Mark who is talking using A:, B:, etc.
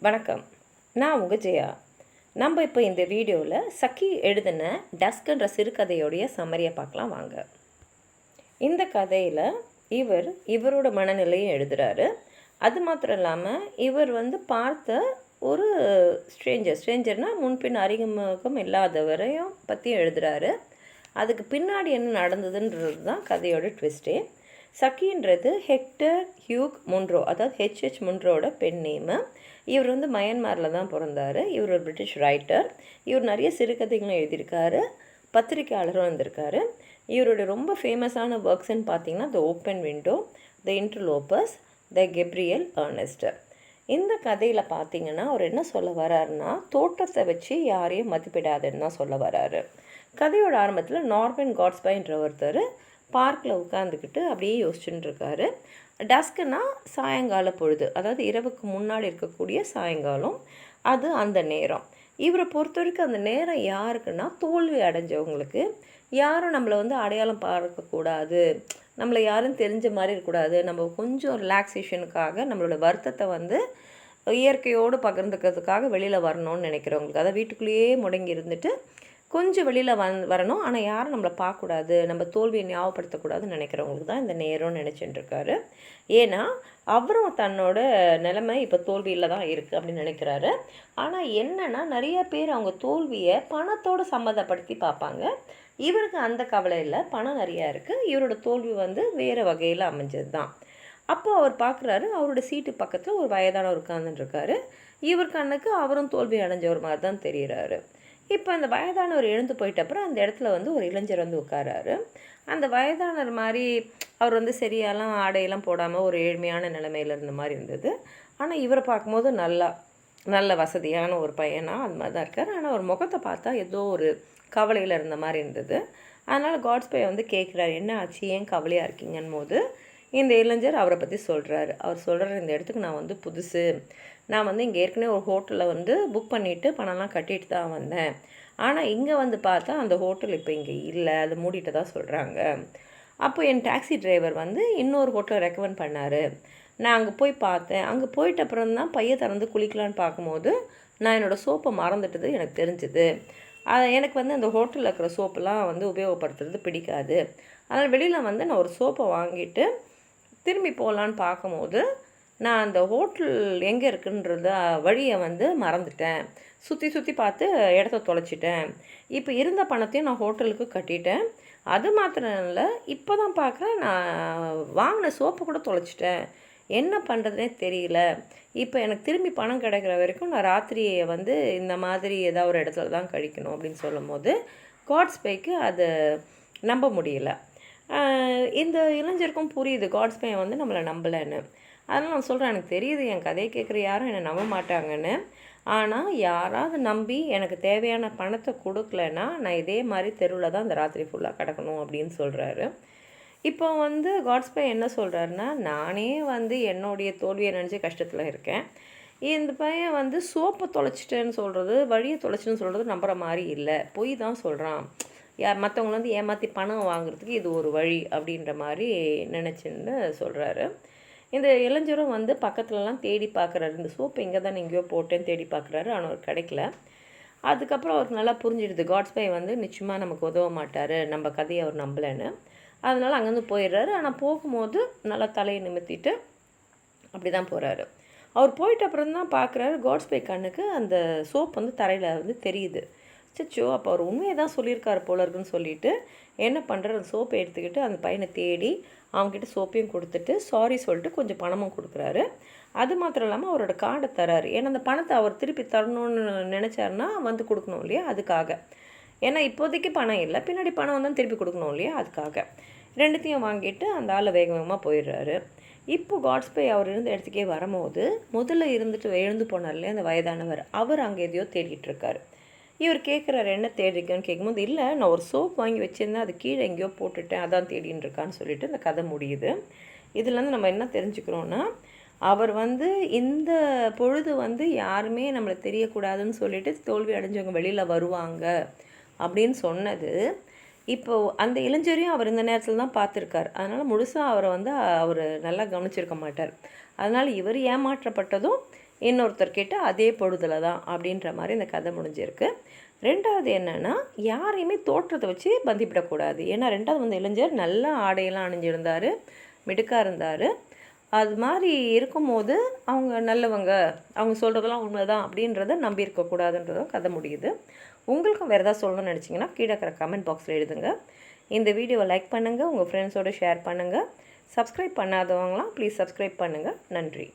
A: வணக்கம். நான் உங்கள் ஜெயா. நம்ம இப்போ இந்த வீடியோவில் சக்கி எழுதின டஸ்க்ன்ற சிறுகதையோடைய சம்மரியை பார்க்கலாம் வாங்க. இந்த கதையில் இவரோட மனநிலையை எழுதுகிறாரு. அது மாத்திரம் இல்லாமல் இவர் பார்த்த ஒரு ஸ்ட்ரேஞ்சர்னால் முன்பின் அறிமுகம் இல்லாதவரையும் பற்றி எழுதுகிறாரு. அதுக்கு பின்னாடி என்ன நடந்ததுன்றது தான் கதையோட ட்விஸ்ட்டே. சக்கின்றது ஹெக்டர் ஹியூக் முன்ரோ, அதாவது ஹெச்ஹெச் முன்ரோட பெண் நேமு. இவர் மயன்மாரில் தான் பிறந்தார். இவர் ஒரு பிரிட்டிஷ் ரைட்டர். இவர் நிறைய சிறுகதைகளும் எழுதியிருக்காரு, பத்திரிக்கையாளரும் வந்திருக்காரு. இவருடைய ரொம்ப ஃபேமஸான ஒர்க்ஸ்ன்னு பார்த்தீங்கன்னா the open window, the interlopers, the Gabriel Ernest. இந்த கதையில் பார்த்தீங்கன்னா அவர் என்ன சொல்ல வர்றாருன்னா, தோற்றத்தை வச்சு யாரையும் மதிப்பிடாதுன்னு தான் சொல்ல வர்றாரு. கதையோட ஆரம்பத்தில் நார்மன் காட்ஸ்பைன்ற ஒருத்தர் பார்க்கில் உட்காந்துக்கிட்டு அப்படியே யோசிச்சுட்டு இருக்காரு. டஸ்க்குனா சாயங்கால பொழுது, அதாவது இரவுக்கு முன்னாடி இருக்கக்கூடிய சாயங்காலம், அது அந்த நேரம். இவரை பொறுத்த வரைக்கும் அந்த நேரம் யாருக்குன்னா தோல்வி அடைஞ்சவங்களுக்கு. யாரும் நம்மளை அடையாளம் பார்க்கக்கூடாது, நம்மளை யாரும் தெரிஞ்ச மாதிரி இருக்கக்கூடாது, நம்ம கொஞ்சம் ரிலாக்ஸேஷனுக்காக நம்மளோட வருத்தத்தை இயற்கையோடு பகிர்ந்துக்கிறதுக்காக வெளியில் வரணும்னு நினைக்கிறவங்களுக்கு, அதாவது வீட்டுக்குள்ளேயே முடங்கி இருந்துட்டு கொஞ்சம் வெளியில் வரணும், ஆனால் யாரும் நம்மளை பார்க்கக்கூடாது, நம்ம தோல்வியை ஞாபகப்படுத்தக்கூடாதுன்னு நினைக்கிறவங்களுக்கு தான் இந்த நேரம்னு நினச்சிட்டுருக்காரு. ஏன்னா அவரும் தன்னோட நிலைமை இப்போ தோல்வியில் தான் இருக்குது அப்படின்னு நினைக்கிறாரு. ஆனால் என்னென்னா நிறைய பேர் அவங்க தோல்வியை பணத்தோடு சம்மந்தப்படுத்தி பார்ப்பாங்க. இவருக்கு அந்த கவலை இல்லை, பணம் நிறையா இருக்குது, இவரோட தோல்வி வேறு வகையில் அமைஞ்சது தான். அப்போது அவர் பார்க்குறாரு, அவரோட சீட்டு பக்கத்தில் ஒரு வயதானவர் உட்கார்ந்துட்டுருக்காரு. இவர் கண்ணுக்கு அவரும் தோல்வி அடைஞ்சவர் மாதிரி தான் தெரிகிறாரு. இப்போ அந்த வயதானவர் எழுந்து போயிட்டப்புறம் அந்த இடத்துல ஒரு இளைஞர் உட்காராரு. அந்த வயதானர் மாதிரி அவர் சரியாலாம் ஆடையெல்லாம் போடாமல் ஒரு ஏழ்மையான நிலைமையில் இருந்த மாதிரி இருந்தது. ஆனால் இவரை பார்க்கும்போது நல்ல வசதியான ஒரு பையனாக அது மாதிரி தான் இருக்கார். ஆனால் ஒரு முகத்தை பார்த்தா ஏதோ ஒரு கவலையில் இருந்த மாதிரி இருந்தது. அதனால் காட்ஸ்பே கேட்குறாரு, என்ன ஆச்சு, ஏன் கவலையாக இருக்கீங்கன்னு போது இந்த இளைஞர் அவரை பற்றி சொல்கிறாரு. அவர் சொல்கிறார், இந்த இடத்துக்கு நான் புதுசு, நான் இங்கே ஏற்கனவே ஒரு ஹோட்டலில் புக் பண்ணிவிட்டு பணம்லாம் கட்டிட்டு தான் வந்தேன். ஆனால் இங்கே பார்த்தா அந்த ஹோட்டல் இப்போ இங்கே இல்லை, அது மூடிட்டு தான் சொல்கிறாங்க. அப்போ என் டாக்ஸி டிரைவர் இன்னொரு ஹோட்டலை ரெக்கமெண்ட் பண்ணார். நான் அங்கே போய் பார்த்தேன். அங்கே போயிட்ட அப்புறம் தான் பையை திறந்து குளிக்கலான்னு பார்க்கும்போது நான் என்னோடய சோப்பை மறந்துட்டது எனக்கு தெரிஞ்சுது. எனக்கு அந்த ஹோட்டலில் இருக்கிற சோப்பெல்லாம் உபயோகப்படுத்துறது பிடிக்காது. அதனால் வெளியில் நான் ஒரு சோப்பை வாங்கிட்டு திரும்பி போகலான்னு பார்க்கும்போது நான் அந்த ஹோட்டல் எங்கே இருக்குன்றத வழியை மறந்துட்டேன். சுற்றி பார்த்து இடத்த தொலைச்சிட்டேன். இப்போ இருந்த பணத்தையும் நான் ஹோட்டலுக்கு கட்டிட்டேன். அது மாத்திரம் இல்லை, இப்போ தான் பார்க்குறேன் நான் வாங்கின சோப்பை கூட தொலைச்சிட்டேன். என்ன பண்ணுறதுனே தெரியல. இப்போ எனக்கு திரும்பி பணம் கிடைக்கிற வரைக்கும் நான் ராத்திரியை இந்த மாதிரி ஏதாவது ஒரு இடத்துல தான் கழிக்கணும் அப்படின்னு சொல்லும் போது காட்ஸ்பேக்கு அதை நம்ப முடியல. இந்த இளைஞருக்கும் புரியுது காட்ஸ்பே நம்மளை நம்பலைன்னு. அதனால் நான் சொல்கிறேன், எனக்கு தெரியுது என் கதையை கேட்குற யாரும் என்னை நம்ப மாட்டாங்கன்னு. ஆனால் யாராவது நம்பி எனக்கு தேவையான பணத்தை கொடுக்கலன்னா நான் இதே மாதிரி தெருவில் தான் இந்த ராத்திரி ஃபுல்லாக கிடக்கணும் அப்படின்னு சொல்கிறாரு. இப்போ காட்ஸ்பே என்ன சொல்கிறாருன்னா, நானே என்னுடைய தோல்வியை நினச்சி கஷ்டத்தில் இருக்கேன். இந்த பையன் சோப்பை தொலைச்சிட்டேன்னு சொல்கிறது, வழியை தொலைச்சின்னு சொல்கிறது நம்புகிற மாதிரி இல்லை, பொய் தான் சொல்கிறான். மற்றவங்கள ஏமாற்றி பணம் வாங்குறதுக்கு இது ஒரு வழி அப்படின்ற மாதிரி நினச்சின்னு சொல்கிறாரு. இந்த இளைஞரும் பக்கத்துலலாம் தேடி பார்க்குறாரு. இந்த சோப்பு எங்கே தான் எங்கேயோ போட்டேன்னு தேடி பார்க்குறாரு, ஆனால் அவர் கிடைக்கல. அதுக்கப்புறம் அவருக்கு நல்லா புரிஞ்சிடுது, காட்ஸ்பே நிச்சயமாக நமக்கு உதவ மாட்டார், நம்ம கதையை அவர் நம்பலைன்னு. அதனால் அங்கேருந்து போயிடுறாரு. ஆனால் போகும்போது நல்லா தலையை நிமித்திட்டு அப்படி தான் போகிறாரு. அவர் போயிட்ட அப்புறம் தான் பார்க்குறாரு, காட்ஸ்பே கண்ணுக்கு அந்த சோப் தரையில் தெரியுது. சச்சோ, அப்போ அவர் உண்மையை தான் சொல்லியிருக்காரு போல இருக்குன்னு சொல்லிட்டு என்ன பண்ணுறாரு, அந்த சோப்பை எடுத்துக்கிட்டு அந்த பையனை தேடி அவங்ககிட்ட சோப்பையும் கொடுத்துட்டு சாரி சொல்லிட்டு கொஞ்சம் பணமும் கொடுக்குறாரு. அது மாத்திரம் இல்லாமல் அவரோட கார்டை தராரு. ஏன்னா அந்த பணத்தை அவர் திருப்பி தரணும்னு நினச்சாருன்னா கொடுக்கணும் இல்லையா, அதுக்காக. ஏன்னா இப்போதைக்கு பணம் இல்லை, பின்னாடி பணம் வந்தால் திருப்பி கொடுக்கணும் இல்லையா, அதுக்காக. ரெண்டுத்தையும் வாங்கிட்டு அந்த ஆளை வேகமாக போயிடுறாரு. இப்போ காட்ஸ்பே அவர் இருந்த இடத்துக்கே வரும்போது முதல்ல எழுந்து போனார் இல்லையா அந்த வயதானவர், அவர் அங்கே எதையோ தேடிட்டு இருக்காரு. இவர் கேட்குறாரு, என்ன தேடிக்கன்னு கேட்கும்போது, இல்லை நான் ஒரு சோப் வாங்கி வச்சுருந்தேன், அது கீழே எங்கேயோ போட்டுட்டேன், அதான் தேடின்னு இருக்கான்னு சொல்லிட்டு இந்த கதை முடியுது. இதுலேருந்து நம்ம என்ன தெரிஞ்சுக்கிறோன்னா, அவர் இந்த பொழுது யாருமே நம்மளை தெரியக்கூடாதுன்னு சொல்லிட்டு தோல்வி அடைஞ்சவங்க வெளியில் வருவாங்க அப்படின்னு சொன்னது. இப்போது அந்த இளைஞரையும் அவர் இந்த நேரத்தில் தான் பார்த்துருக்கார். அதனால் முழுசாக அவரை அவர் நல்லா கவனிச்சிருக்க மாட்டார். அதனால் இவர் ஏமாற்றப்பட்டதும் இன்னொருத்தர்கிட்ட அதே பொழுதுல தான் அப்படின்ற மாதிரி இந்த கதை முடிஞ்சிருக்கு. ரெண்டாவது என்னென்னா, யாரையுமே தோற்றத்தை வச்சு பந்திப்பிடக்கூடாது. ஏன்னா ரெண்டாவது இளைஞர் நல்ல ஆடையெல்லாம் அணிஞ்சிருந்தார், மிடுக்காக இருந்தார். அது மாதிரி இருக்கும்போது அவங்க நல்லவங்க, அவங்க சொல்கிறதெல்லாம் உண்மை தான் அப்படின்றத நம்பி இருக்கக்கூடாதுன்றதும் கதை முடியுது. உங்களுக்கும் வேறு ஏதாவது சொல்லணும்னு நினச்சிங்கன்னா கீழே இருக்கிற கமெண்ட் பாக்ஸில் எழுதுங்க. இந்த வீடியோவை லைக் பண்ணுங்கள், உங்கள் ஃப்ரெண்ட்ஸோடு ஷேர் பண்ணுங்கள். சப்ஸ்கிரைப் பண்ணாதவங்களாம் ப்ளீஸ் சப்ஸ்கிரைப் பண்ணுங்கள். நன்றி.